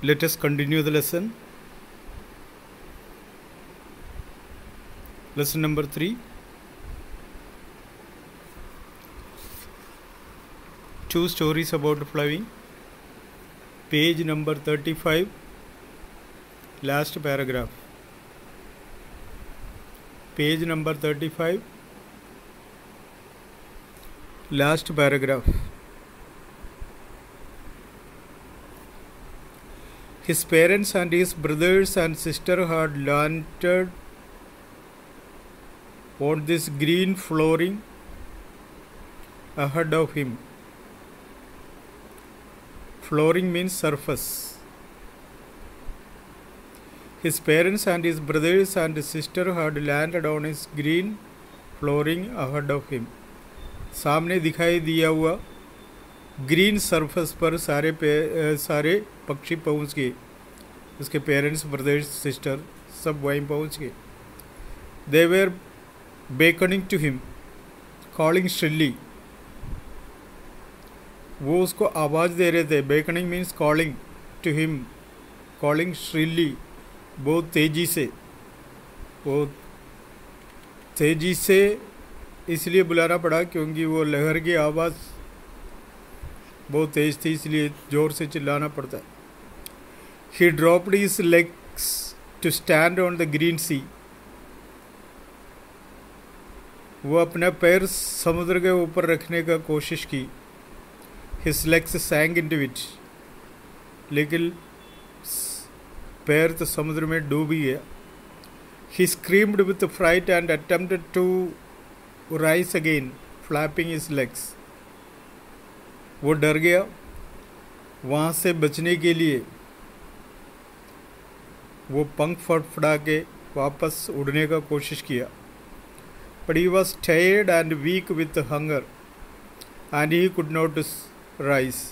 Let us continue the lesson. Lesson number 3. Two stories about flying. Page number 35. Last paragraph. Page number 35. Last paragraph. His parents and his brothers and sister had landed on this green flooring ahead of him. Flooring means surface. His parents and his brothers and sister had landed on his green flooring ahead of him. सामने दिखाई दिया हुआ green surface पर सारे पक्षी पहुंच गए. उसके पेरेंट्स, ब्रदर्स, सिस्टर सब वहीं पहुंच गए. They were beckoning to him, calling shrilly. वो उसको आवाज़ दे रहे थे. Beckoning means calling to him, calling shrilly, बहुत तेज़ी से. बहुत तेज़ी से इसलिए बुलाना पड़ा क्योंकि वो लहर की आवाज़ बहुत तेज़ थी, इसलिए ज़ोर से चिल्लाना पड़ता है. He dropped his legs to stand on the green sea. वो अपना पैर समुद्र के ऊपर रखने का कोशिश की. His legs sank into it. लेकिन पैर तो समुद्र में डूब ही गया. He screamed with fright and attempted to rise again, flapping his legs. वो डर गया. वहाँ से बचने के लिए वो पंख फड़फड़ा के वापस उड़ने का कोशिश किया. But he was tired and weak with hunger and he could not rise.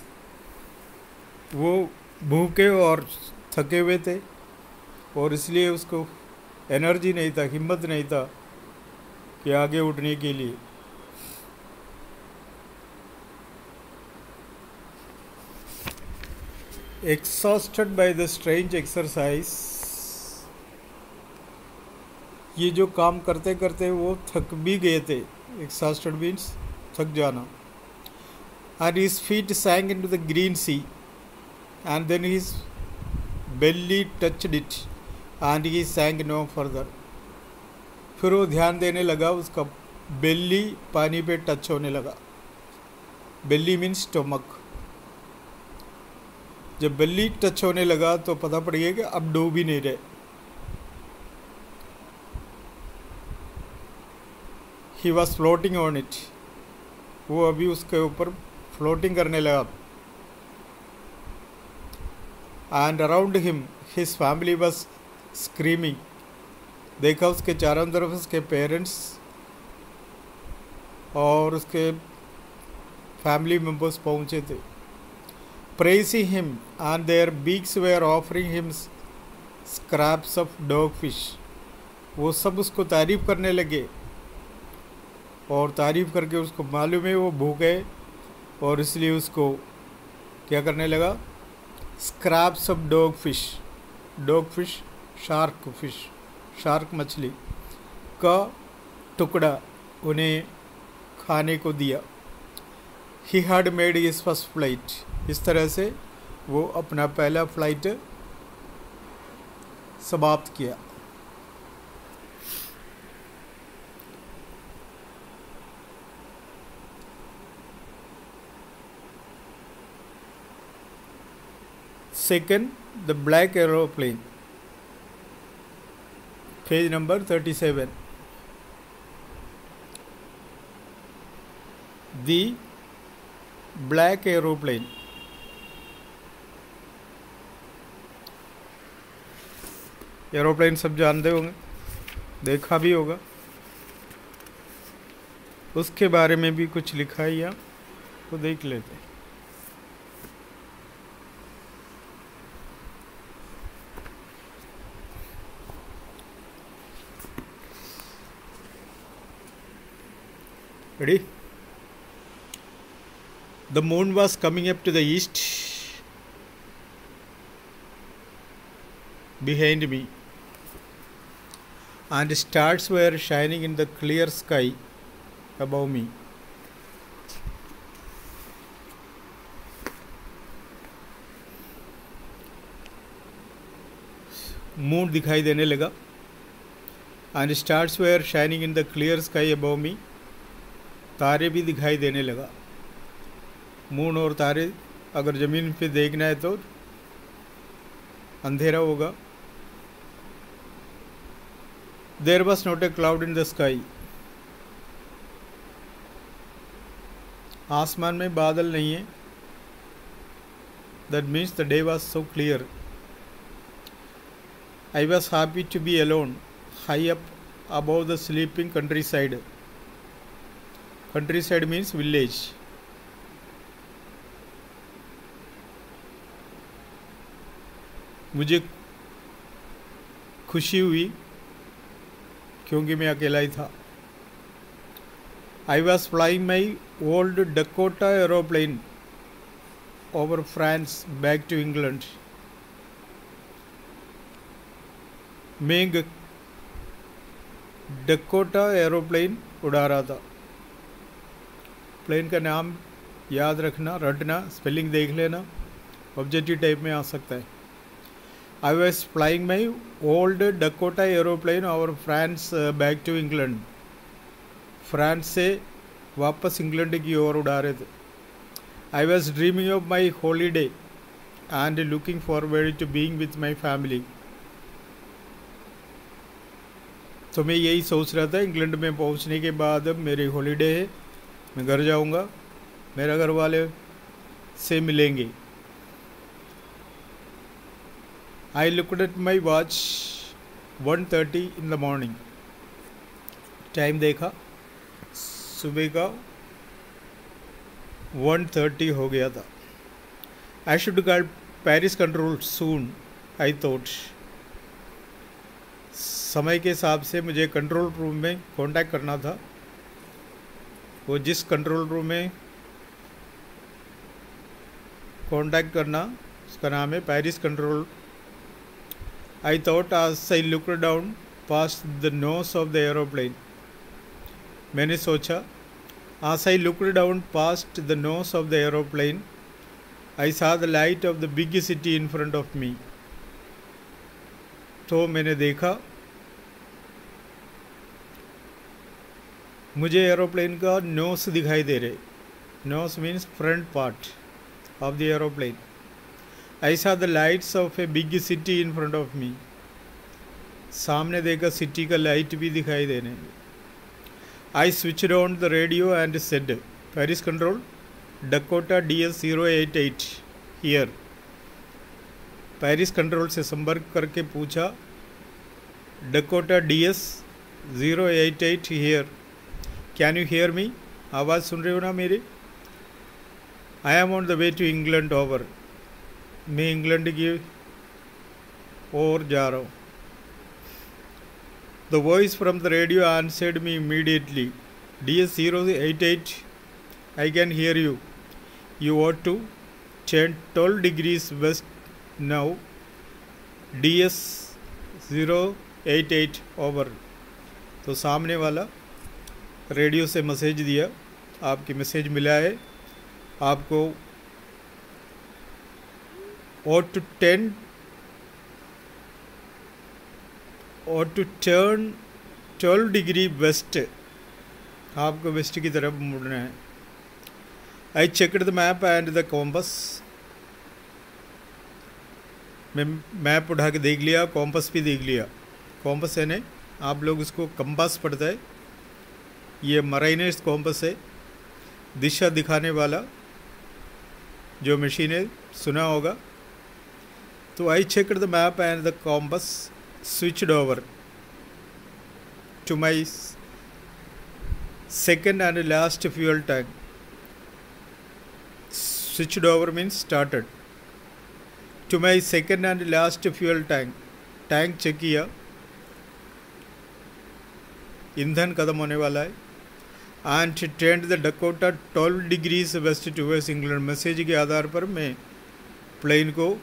वो भूखे और थके हुए थे और इसलिए उसको एनर्जी नहीं था, हिम्मत नहीं था कि आगे उड़ने के लिए. Exhausted by the strange exercise, ये जो काम करते करते वो थक भी गए थे. Exhausted means थक जाना. And his feet sank into the green sea and then his belly touched it and he sank no further. फिर वो ध्यान देने लगा, उसका बेली पानी पे टच होने लगा. बेली मीन्स स्टोमक. जब बेली टच होने लगा तो पता पड़ गया कि अब डूब ही नहीं रहे. He was floating on it. वो अभी उसके ऊपर फ्लोटिंग करने लगा. And around him his family was screaming. देखा उसके चारों तरफ उसके पेरेंट्स और उसके फैमिली मेम्बर्स पहुँचे थे. Praising him and their beaks were offering him scraps of dogfish. वो सब उसको तारीफ़ करने लगे और तारीफ़ करके उसको मालूम है वो भूखे और इसलिए उसको क्या करने लगा. Scraps of dogfish. Dogfish shark fish, shark मछली का टुकड़ा उन्हें खाने को दिया. He had made his first flight. इस तरह से वो अपना पहला फ्लाइट समाप्त किया. Second, the black aeroplane. Page number 37. The black aeroplane. Aeroplane सब जानते होंगे, देखा भी होगा. उसके बारे में भी कुछ लिखा है यहाँ, तो देख लेते हैं. Ready? The moon was coming up to the east. behind me, and stars were shining in the clear sky above me. Moon दिखाई देने लगा, and stars were shining in the clear sky above me, तारे भी दिखाई देने लगा। Moon और तारे अगर ज़मीन पे देखना है तो अंधेरा होगा। There was not a cloud in the sky, आसमान में बादल नहीं है। That means the day was so clear. I was happy to be alone, high up above the sleeping countryside. Countryside means village. मुझे खुशी हुई क्योंकि मैं अकेला ही था। I was flying my old Dakota aeroplane over France back to England. मैं Dakota aeroplane उड़ा रहा था। प्लेन का नाम याद रखना, रटना, स्पेलिंग देख लेना, ऑब्जेक्टिव टाइप में आ सकता है। I was flying my old Dakota aeroplane over France back to England. France से वापस इंग्लैंड की ओर उड़ा रहे थे। I was dreaming of my holiday and looking forward to being with my family. तो मैं यही सोच रहा था, इंग्लैंड में पहुंचने के बाद अब मेरी हॉलीडे है, मैं घर जाऊंगा, मेरे घर वाले से मिलेंगे। आई looked at my watch 1:30 in the morning. Time देखा, सुबह का 1:30 हो गया था। I should call Paris control soon, I thought. समय के हिसाब से मुझे कंट्रोल रूम में कांटेक्ट करना था। वो जिस कंट्रोल रूम में कांटेक्ट करना, उसका नाम है Paris control. I thought as I looked down past the nose of the aeroplane. मैंने सोचा, as I looked down past the nose of the aeroplane, I saw the light of the big city in front of me. तो मैंने देखा, मुझे aeroplane का nose दिखाई दे रहे। Nose means front part of the aeroplane. I saw the lights of a big city in front of me. सामने देखा सिटी का लाइट भी दिखाई देने। I switched on the radio and said, Paris control Dakota DS-088 here. Paris control से संपर्क करके पूछा, Dakota DS-088 here, can you hear me? आवाज़ सुन रहे हो ना मेरी? I am on the way to England over. मैं इंग्लैंड की ओर जा रहा हूँ। The voice from the radio answered me immediately, DS-088 I can hear you, you want to turn 12 degrees west now, DS-088 over. तो सामने वाला radio से मैसेज दिया, आपकी मैसेज मिला है, आपको और टू टर्न 12 डिग्री वेस्ट, आपको वेस्ट की तरफ मुड़ना है। आई checked the map and the compass. मैं मैप उठा के देख लिया, कॉम्पस भी देख लिया। कॉम्पस है ना, आप लोग उसको कंपास पढ़ता है, ये मराइनर्स कॉम्पस है, दिशा दिखाने वाला जो मशीन है, सुना होगा। तो I checked the map and the compass, switched over to my second and last fuel tank. Switched over means started. To my second and last fuel tank, tank check किया, ईंधन खत्म होने वाला है। And turned the Dakota 12 degrees west towards England. Message के आधार पर मैं प्लेन को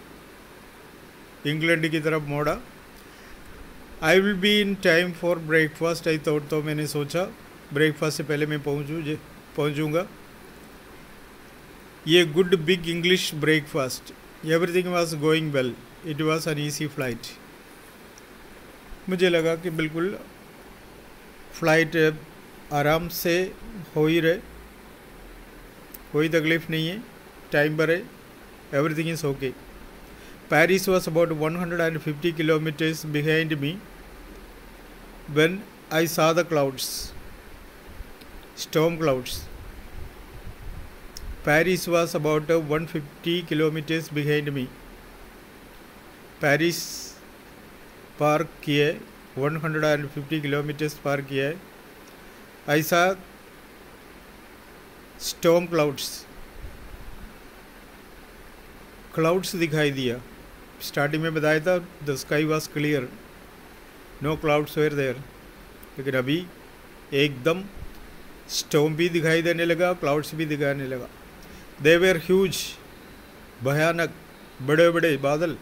इंग्लैंड की तरफ मोड़ा। I will be in time for breakfast I thought, तो मैंने सोचा ब्रेकफास्ट से पहले मैं पहुँचूँगा। ये good big English breakfast, everything was going well, it was an easy flight. मुझे लगा कि बिल्कुल फ्लाइट आराम से हो ही रहे, कोई तकलीफ नहीं है, टाइम पर है, everything is okay. Paris was about 150 kilometers behind me when I saw the clouds, storm clouds. Paris was about 150 kilometers behind me. Paris पार किए, 150 किलोमीटर्स पार किया है। I saw storm clouds, clouds दिखाई दिया। स्टार्टिंग में बताया था the sky was clear, no clouds were there, लेकिन अभी एकदम स्टॉर्म भी दिखाई देने लगा, क्लाउड्स भी दिखाने लगा। दे वेर ह्यूज, भयानक, बड़े बड़े बादल।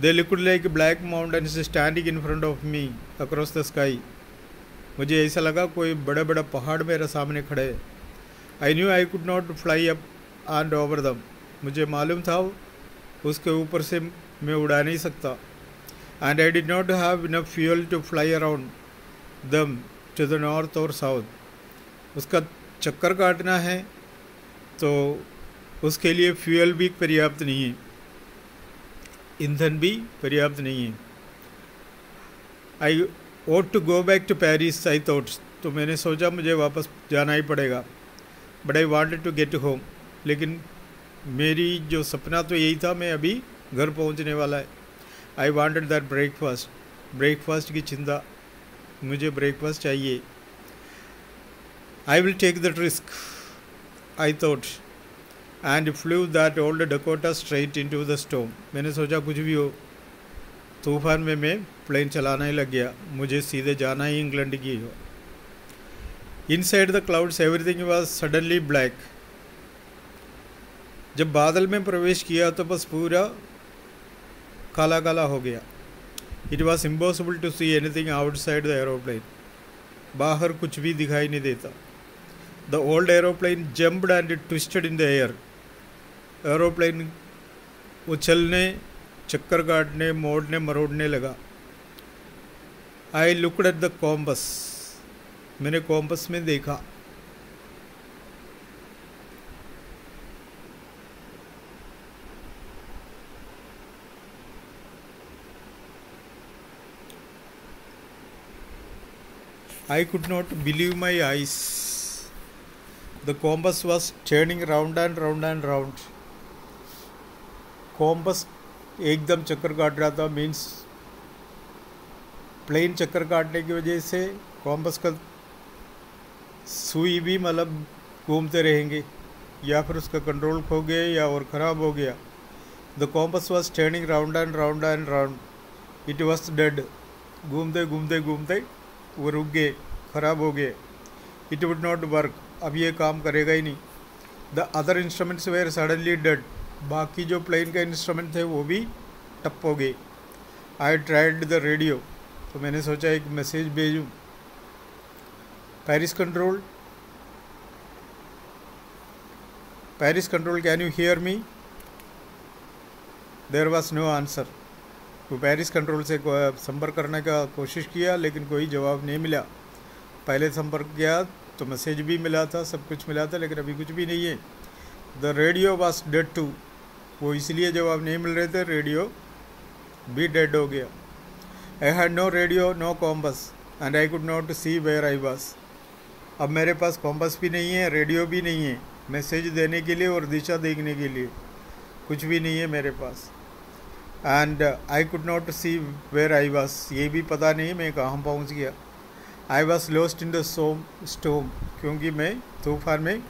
They looked like black mountains standing in front of me across the sky. मुझे ऐसा लगा कोई बड़ा बड़ा पहाड़ मेरे सामने खड़े है। I knew I could not fly up and over दम, मुझे मालूम था उसके ऊपर से मैं उड़ा नहीं सकता। And I did not have enough fuel to fly around them to the north or south. उसका चक्कर काटना है तो उसके लिए फ्यूल भी पर्याप्त नहीं है, ईंधन भी पर्याप्त नहीं है। आई ought to go back to Paris, I thought, तो मैंने सोचा मुझे वापस जाना ही पड़ेगा। But I wanted to get home, लेकिन मेरी जो सपना तो यही था, मैं अभी घर पहुंचने वाला है। I wanted that breakfast, breakfast की चिंता, मुझे ब्रेकफास्ट चाहिए। I will take the risk, I thought, and flew that old Dakota straight into the storm. मैंने सोचा कुछ भी हो, तूफान में मैं प्लेन चलाना ही लग गया, मुझे सीधे जाना ही इंग्लैंड की हो। Inside the clouds everything was suddenly black. जब बादल में प्रवेश किया तो बस पूरा काला काला हो गया। It was impossible to see anything outside the aeroplane, बाहर कुछ भी दिखाई नहीं देता। The old aeroplane jumped and twisted in the air. Aeroplane उछलने, चक्कर काटने, मोड़ने मरोड़ने लगा। I looked at the compass, मैंने कॉम्पस में देखा। I could not believe my eyes. The compass was turning round and round and round. Compass एकदम चक्कर काट रहा था, मीन्स प्लेन चक्कर काटने की वजह से कॉम्पस का सुई भी मतलब घूमते रहेंगे, या फिर उसका कंट्रोल खो गया या और ख़राब हो गया। The compass was turning round and round and round, it was dead. घूमते घूमते घूमते वो रुक गए, ख़राब हो गए। इट वुड नॉट वर्क, अब ये काम करेगा ही नहीं। The other instruments were suddenly dead, बाकी जो प्लेन के इंस्ट्रूमेंट थे वो भी टप हो गए। आई ट्राइड द रेडियो, तो मैंने सोचा एक मैसेज भेजूँ। Paris control, Paris control, can you hear me? There was no answer. वो पेरिस कंट्रोल से संपर्क करने का कोशिश किया, लेकिन कोई जवाब नहीं मिला। पहले संपर्क किया तो मैसेज भी मिला था, सब कुछ मिला था, लेकिन अभी कुछ भी नहीं है। The radio was dead too, वो इसलिए जवाब नहीं मिल रहे थे, रेडियो भी डेड हो गया। I had no radio, no compass, and I could not see where I was. अब मेरे पास कॉम्पस भी नहीं है, रेडियो भी नहीं है, मैसेज देने के लिए और दिशा देखने के लिए कुछ भी नहीं है मेरे पास। And I could not see where I was, ये भी पता नहीं मैं कहाँ पहुँच गया। I was lost in the storm, क्योंकि मैं तूफान में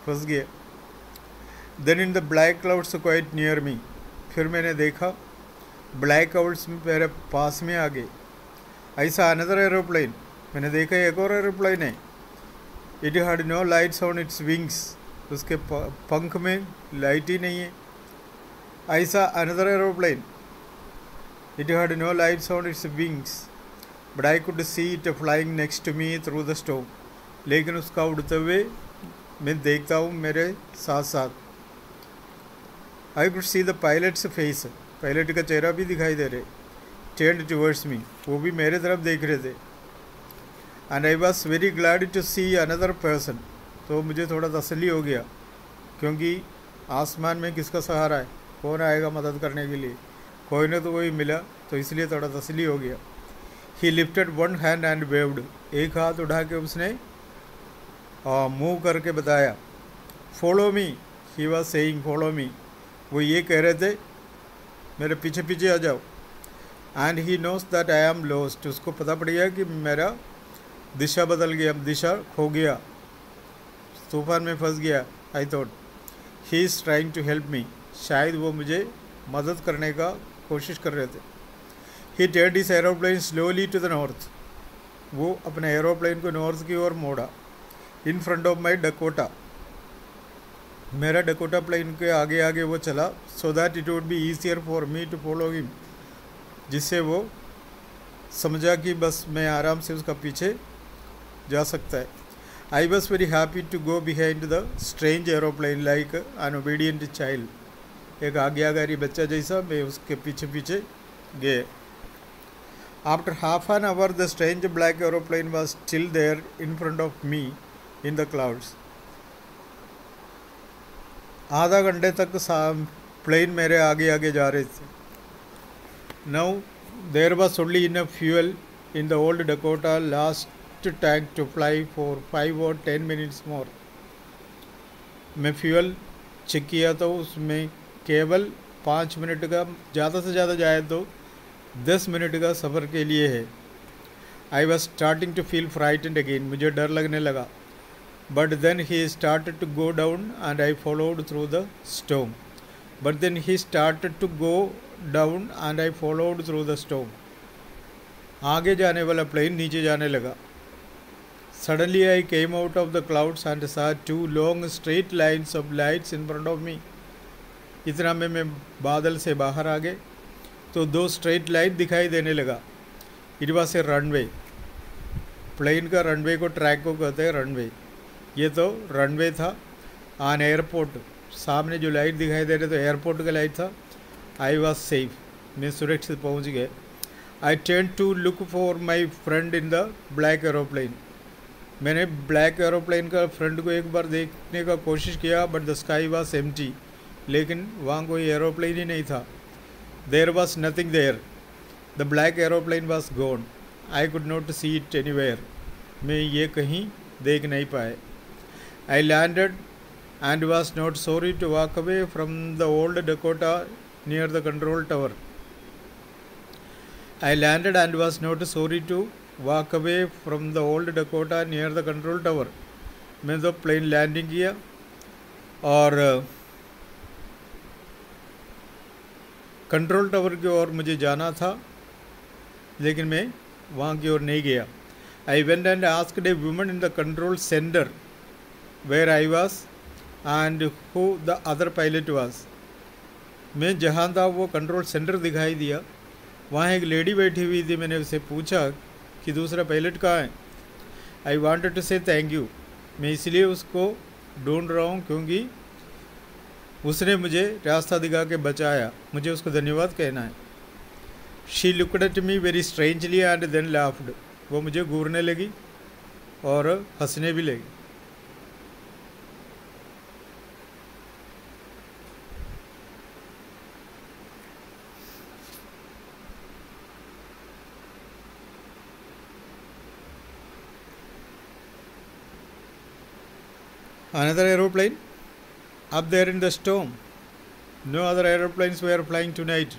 फंस गया। Then in the black clouds quite near me, फिर मैंने देखा ब्लैक क्लाउड्स मेरे पास में आ गए। ऐसा अनदर एरोप्लेन, मैंने देखा एक और एरोप्लेन है। It had no lights on its wings, उसके पंख में लाइट ही नहीं है। ऐसा another aeroplane, It had no lights on its wings, but I could see it flying next to me through the storm. लेकिन उसका उड़ते हुए मैं देखता हूँ मेरे साथ साथ. I could see the pilot's face. Pilot का चेहरा भी दिखाई दे रहे. Turned towards me. वो भी मेरे तरफ देख रहे थे. And I was very glad to see another person. तो मुझे थोड़ा तसल्ली हो गया क्योंकि आसमान में किसका सहारा है, कौन आएगा मदद करने के लिए, कोई ना तो कोई मिला, तो इसलिए थोड़ा तसल्ली हो गया. He lifted one hand and waved. एक हाथ उठा के उसने मूव करके बताया. Follow me. He was saying follow me. वो ये कह रहे थे मेरे पीछे पीछे आ जाओ. And he knows that I am lost. उसको पता पड़ गया कि मेरा दिशा बदल गया, दिशा खो गया, तूफान में फंस गया. I thought he is trying to help me. शायद वो मुझे मदद करने का कोशिश कर रहे थे. He turned his aeroplane slowly to the north. वो अपने एरोप्लेन को नॉर्थ की ओर मोड़ा. In front of my Dakota. मेरा डकोटा प्लेन के आगे आगे वो चला. So that it would be easier for me to follow him. जिससे वो समझा कि बस मैं आराम से उसका पीछे जा सकता है. I was very happy to go behind the strange aeroplane like an obedient child. एक आज्ञाकारी बच्चा जैसा मैं उसके पीछे पीछे गए. After half an hour the strange black aeroplane was still there in front of me in the clouds. आधा घंटे तक प्लेन मेरे आगे आगे जा रहे थे. Now there was only enough fuel in the old Dakota last tank to fly for 5 or 10 minutes more. मैं फ्यूल चेक किया तो उसमें केवल 5 मिनट का, ज़्यादा से ज़्यादा जाए तो 10 मिनट का सफ़र के लिए है. I was starting to feel frightened again. मुझे डर लगने लगा. But then he started to go down and I followed through the storm. But then he started to go down and I followed through the storm. आगे जाने वाला plane नीचे जाने लगा. Suddenly I came out of the clouds and saw 2 long straight lines of lights in front of me. इतना में मैं बादल से बाहर आ गए तो 2 स्ट्रेट लाइट दिखाई देने लगा. It was a runway. Plane का रनवे को, ट्रैक को कहते हैं रनवे. ये तो रनवे था. ऑन एयरपोर्ट सामने जो लाइट दिखाई दे रहे तो एयरपोर्ट का लाइट था. I was safe. मैं सुरक्षित पहुंच गए. I tend to look for my friend in the black aeroplane. मैंने ब्लैक एरोप्लेन का फ्रेंड को एक बार देखने का कोशिश किया. But the sky was empty. लेकिन वहाँ कोई एरोप्लेन ही नहीं था. There was nothing there. The black aeroplane was gone. I could not see it anywhere. मैं ये कहीं देख नहीं पाए. I landed and was not sorry to walk away from the old Dakota near the control tower. I landed and was not sorry to walk away from the old Dakota near the control tower. मैं तो plane landing किया और control tower की ओर मुझे जाना था, लेकिन मैं वहाँ की ओर नहीं गया. I went and asked a woman in the control center where I was and who the other pilot was. मैं जहाँ था वो कंट्रोल सेंटर दिखाई दिया. वहाँ एक लेडी बैठी हुई थी. मैंने उससे पूछा कि दूसरा पायलट कहाँ है. आई वांटेड टू से थैंक यू. मैं इसलिए उसको ढूंढ रहा हूँ क्योंकि उसने मुझे रास्ता दिखा के बचाया. मुझे उसको धन्यवाद कहना है. She looked at me very strangely and then laughed. वो मुझे घूरने लगी और हंसने भी लगी. Another aeroplane up there in the storm. No other aeroplanes were flying tonight.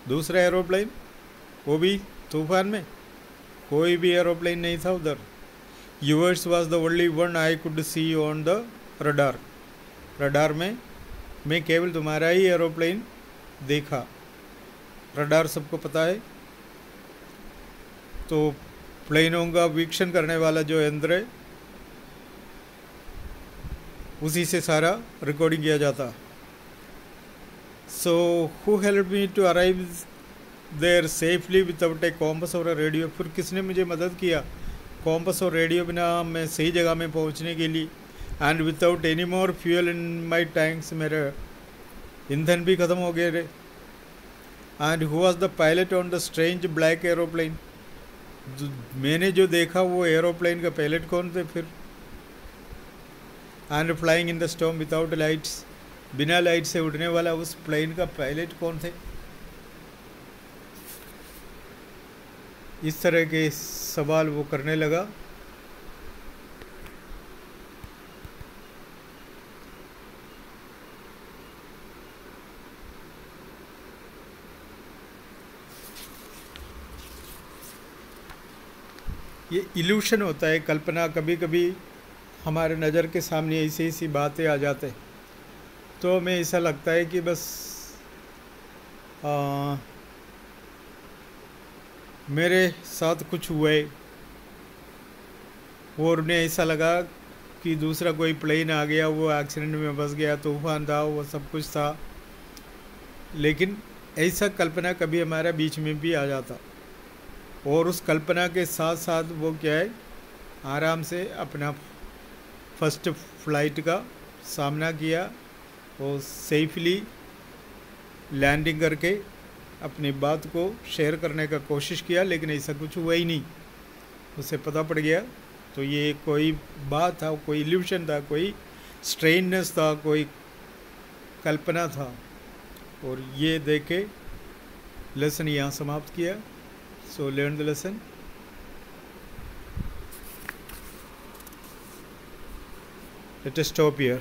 दूसरा एरोप्लेन वो भी तूफान में. कोई भी एरोप्लेन नहीं था उधर. Yours was the only one I could see on the radar. Radar में मैं केवल तुम्हारा ही एरोप्लेन देखा. रडार सबको पता है. तो प्लेनों का वीक्षण करने वाला जो यंत्र है उसी से सारा रिकॉर्डिंग किया जाता. So who help me to arrive there safely without a compass और रेडियो। फिर किसने मुझे मदद किया कॉम्पस और रेडियो बिना मैं सही जगह में पहुंचने के लिए। And without any more fuel in my tanks, मेरे ईंधन भी ख़त्म हो गए रे। And who was the pilot on the strange black aeroplane, मैंने जो देखा वो एरोप्लेन का पायलट कौन थे फिर। And flying in the storm without lights, बिना लाइट से उड़ने वाला उस प्लेन का पायलट कौन थे। इस तरह के सवाल वो करने लगा। ये इल्यूशन होता है, कल्पना। कभी कभी हमारे नज़र के सामने ऐसी ऐसी बातें आ जाते हैं तो हमें ऐसा लगता है कि बस मेरे साथ कुछ हुआ है, और उन्हें ऐसा लगा कि दूसरा कोई प्लेन आ गया, वो एक्सीडेंट में फंस गया, तूफान था, वो सब कुछ था। लेकिन ऐसा कल्पना कभी हमारे बीच में भी आ जाता, और उस कल्पना के साथ साथ वो क्या है, आराम से अपना फर्स्ट फ्लाइट का सामना किया और सेफली लैंडिंग करके अपनी बात को शेयर करने का कोशिश किया। लेकिन ऐसा कुछ हुआ ही नहीं, उसे पता पड़ गया। तो ये कोई बात था, कोई इल्यूशन था, कोई स्ट्रेननेस था, कोई कल्पना था। और ये देखे लेसन यहाँ समाप्त किया। So learn the lesson. Let us stop here.